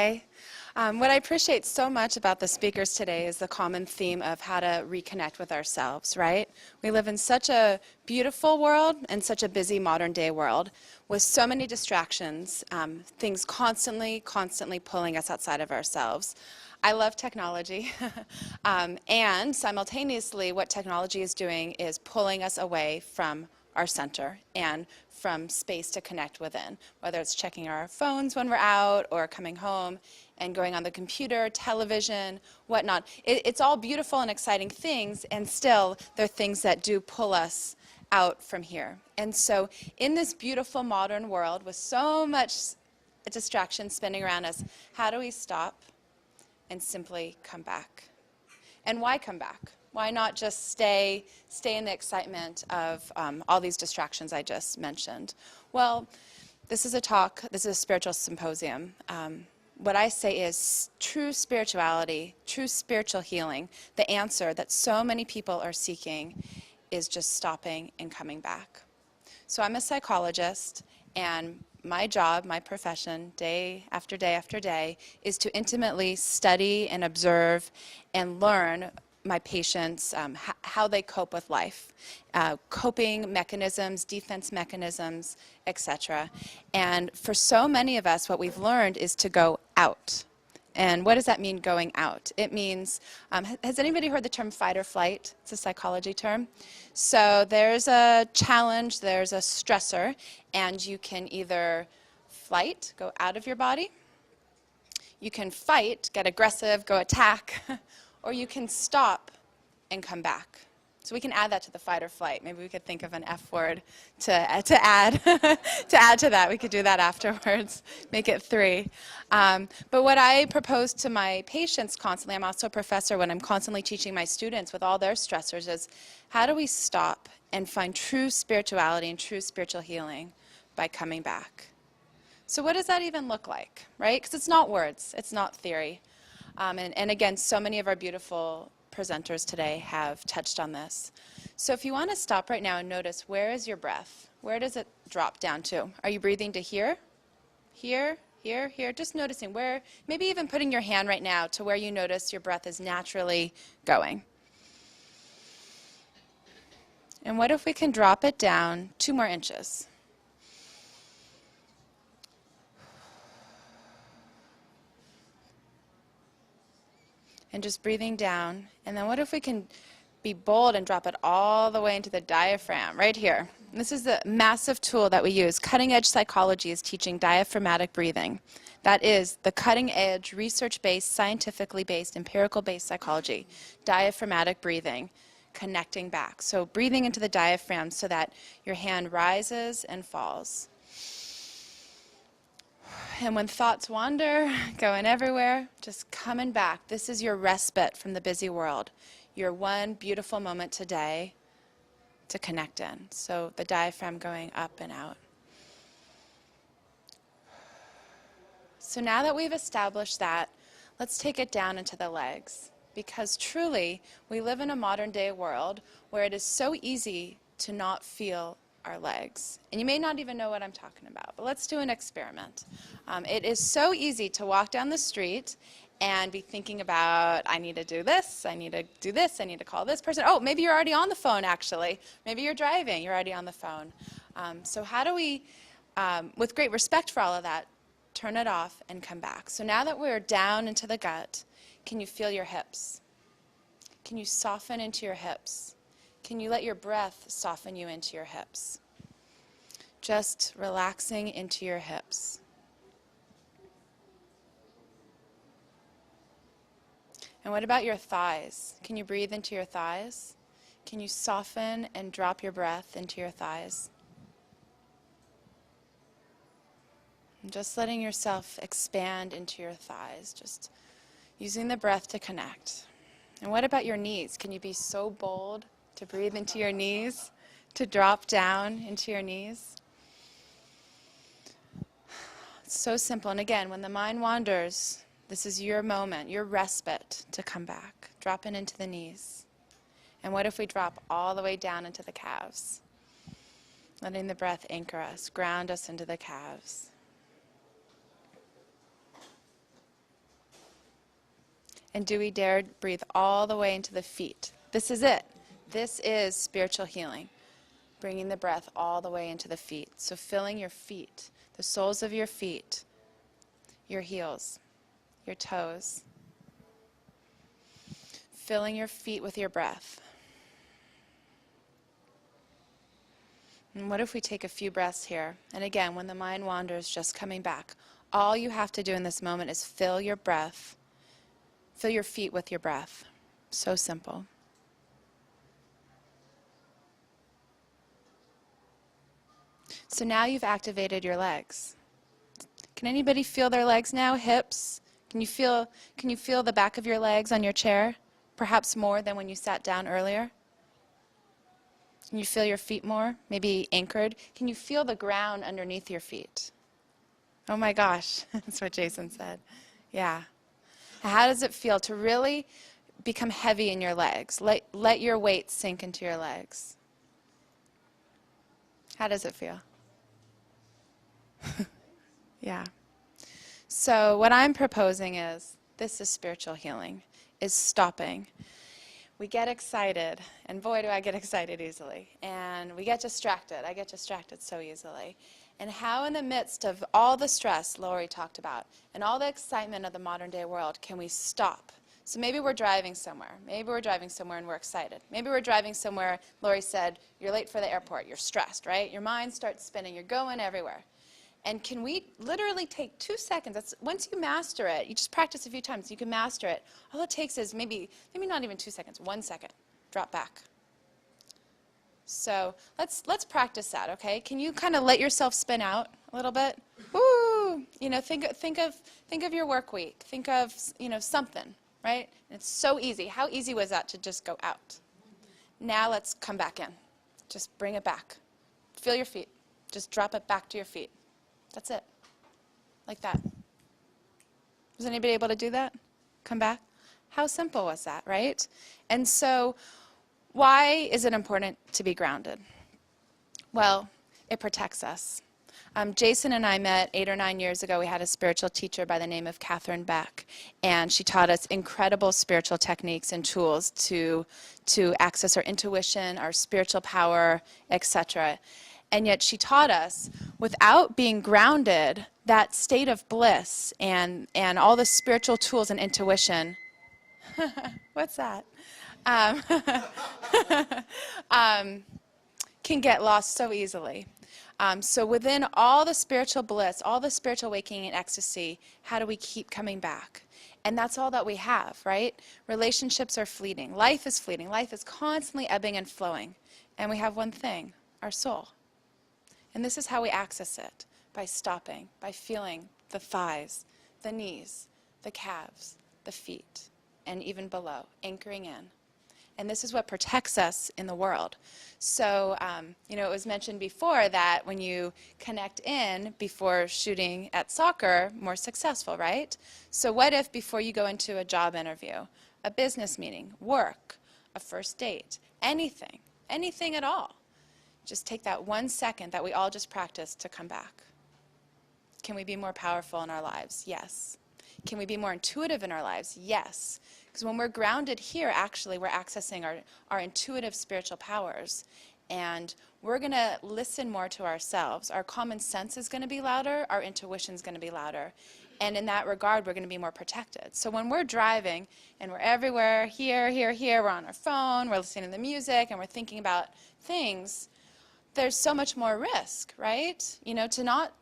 Hi. What I appreciate so much about the speakers today is the common theme of how to reconnect with ourselves, right? We live in such a beautiful world and such a busy modern day world with so many distractions, things constantly pulling us outside of ourselves. I love technology, and simultaneously what technology is doing is pulling us away from our center and from space to connect within, whether it's checking our phones when we're out or coming home and going on the computer, television, whatnot. It's all beautiful and exciting things, and still there are things that do pull us out from here. And so in this beautiful modern world with so much distraction spinning around us, how do we stop and simply come back? And why come back? Why not just stay in the excitement of all these distractions I just mentioned? Well, this is a spiritual symposium. What I say is true spirituality, true spiritual healing, the answer that so many people are seeking is just stopping and coming back. So I'm a psychologist, and my job, my profession, day after day after day, is to intimately study and observe and learn my patients, how they cope with life, coping mechanisms, defense mechanisms, etc. And for so many of us, what we've learned is to go out. And what does that mean, going out? It means, has anybody heard the term fight or flight? It's a psychology term. So there's a challenge, there's a stressor, and you can either flight, go out of your body, you can fight, get aggressive, go attack, or you can stop and come back. So we can add that to the fight or flight. Maybe we could think of an F word to add to add to that. We could do that afterwards, make it 3. But what I propose to my patients constantly, I'm also a professor when I'm constantly teaching my students with all their stressors, is how do we stop and find true spirituality and true spiritual healing by coming back? So what does that even look like, right? Because it's not words, it's not theory. And again, so many of our beautiful presenters today have touched on this. So if you want to stop right now and notice, where is your breath? Where does it drop down to? Are you breathing to here? Here? Here? Here? Just noticing where, maybe even putting your hand right now to where you notice your breath is naturally going. And what if we can drop it down 2 more inches? And just breathing down. And then what if we can be bold and drop it all the way into the diaphragm, right here. This is the massive tool that we use. Cutting-edge psychology is teaching diaphragmatic breathing. That is the cutting-edge, research-based, scientifically-based, empirical-based psychology. Diaphragmatic breathing, connecting back. So breathing into the diaphragm so that your hand rises and falls. And when thoughts wander, going everywhere, just coming back. This is your respite from the busy world. Your one beautiful moment today to connect in. So the diaphragm going up and out. So now that we've established that, let's take it down into the legs. Because truly, we live in a modern day world where it is so easy to not feel our legs. And you may not even know what I'm talking about, but let's do an experiment. It is so easy to walk down the street and be thinking about, I need to do this, I need to do this, I need to call this person. Oh, maybe you're already on the phone, actually. Maybe you're driving, you're already on the phone. So how do we, with great respect for all of that, turn it off and come back? So now that we're down into the gut, can you feel your hips? Can you soften into your hips? Can you let your breath soften you into your hips? Just relaxing into your hips. And what about your thighs? Can you breathe into your thighs? Can you soften and drop your breath into your thighs? And just letting yourself expand into your thighs, just using the breath to connect. And what about your knees? Can you be so bold to breathe into your knees, to drop down into your knees? It's so simple. And again, when the mind wanders, this is your moment, your respite to come back. Dropping into the knees. And what if we drop all the way down into the calves? Letting the breath anchor us, ground us into the calves. And do we dare breathe all the way into the feet? This is it. This is spiritual healing. Bringing the breath all the way into the feet. So filling your feet, the soles of your feet, your heels, your toes. Filling your feet with your breath. And what if we take a few breaths here? And again, when the mind wanders, just coming back. All you have to do in this moment is fill your breath. Fill your feet with your breath. So simple. So now you've activated your legs. Can anybody feel their legs now? Hips? Can you feel the back of your legs on your chair? Perhaps more than when you sat down earlier? Can you feel your feet more? Maybe anchored? Can you feel the ground underneath your feet? Oh my gosh, that's what Jason said. Yeah. How does it feel to really become heavy in your legs? Let your weight sink into your legs. How does it feel? Yeah. So what I'm proposing is, this is spiritual healing, is stopping. We get excited, and boy do I get excited easily, and we get distracted. I get distracted so easily. And how in the midst of all the stress Lori talked about, and all the excitement of the modern day world, can we stop? So maybe we're driving somewhere. Maybe we're driving somewhere and we're excited. Maybe we're driving somewhere, Lori said, you're late for the airport, you're stressed, right? Your mind starts spinning, you're going everywhere. And can we literally take 2 seconds? Once you master it, you just practice a few times, you can master it. All it takes is maybe not even 2 seconds, 1 second. Drop back. So let's practice that, okay? Can you kind of let yourself spin out a little bit? Woo! You know, think of your work week. Think of, something, right? And it's so easy. How easy was that to just go out? Now let's come back in. Just bring it back. Feel your feet. Just drop it back to your feet. That's it. Like that. Was anybody able to do that? Come back? How simple was that, right? And so, why is it important to be grounded? Well, it protects us. Jason and I met 8 or 9 years ago. We had a spiritual teacher by the name of Catherine Beck, and she taught us incredible spiritual techniques and tools to access our intuition, our spiritual power, etc. And yet she taught us, without being grounded, that state of bliss and all the spiritual tools and intuition. What's that? Can get lost so easily. So within all the spiritual bliss, all the spiritual waking and ecstasy, how do we keep coming back? And that's all that we have, right? Relationships are fleeting. Life is fleeting. Life is constantly ebbing and flowing. And we have one thing, our soul. And this is how we access it, by stopping, by feeling the thighs, the knees, the calves, the feet, and even below, anchoring in. And this is what protects us in the world. So, it was mentioned before that when you connect in before shooting at soccer, more successful, right? So what if before you go into a job interview, a business meeting, work, a first date, anything at all, just take that 1 second that we all just practiced to come back. Can we be more powerful in our lives? Yes. Can we be more intuitive in our lives? Yes. Because when we're grounded here, actually, we're accessing our intuitive spiritual powers. And we're going to listen more to ourselves. Our common sense is going to be louder. Our intuition is going to be louder. And in that regard, we're going to be more protected. So when we're driving and we're everywhere, here, we're on our phone, we're listening to the music, and we're thinking about things, there's so much more risk, right? To not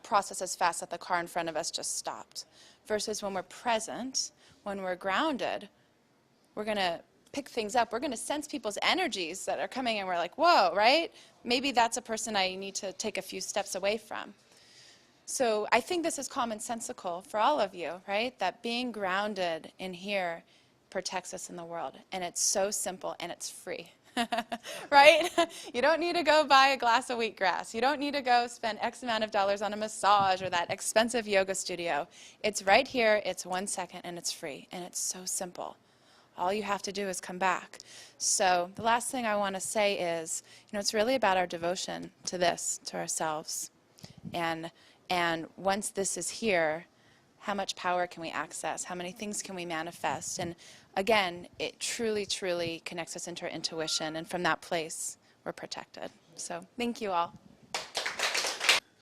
process as fast that the car in front of us just stopped. Versus when we're present, when we're grounded, we're going to pick things up. We're going to sense people's energies that are coming, and we're like, whoa, right? Maybe that's a person I need to take a few steps away from. So I think this is commonsensical for all of you, right? That being grounded in here protects us in the world. And it's so simple, and it's free. Right? You don't need to go buy a glass of wheatgrass. You don't need to go spend X amount of dollars on a massage or that expensive yoga studio. It's right here, it's 1 second, and it's free. And it's so simple. All you have to do is come back. So the last thing I want to say is, it's really about our devotion to this, to ourselves. And once this is here, how much power can we access? How many things can we manifest? And again, it truly, truly connects us into our intuition. And from that place, we're protected. So thank you all.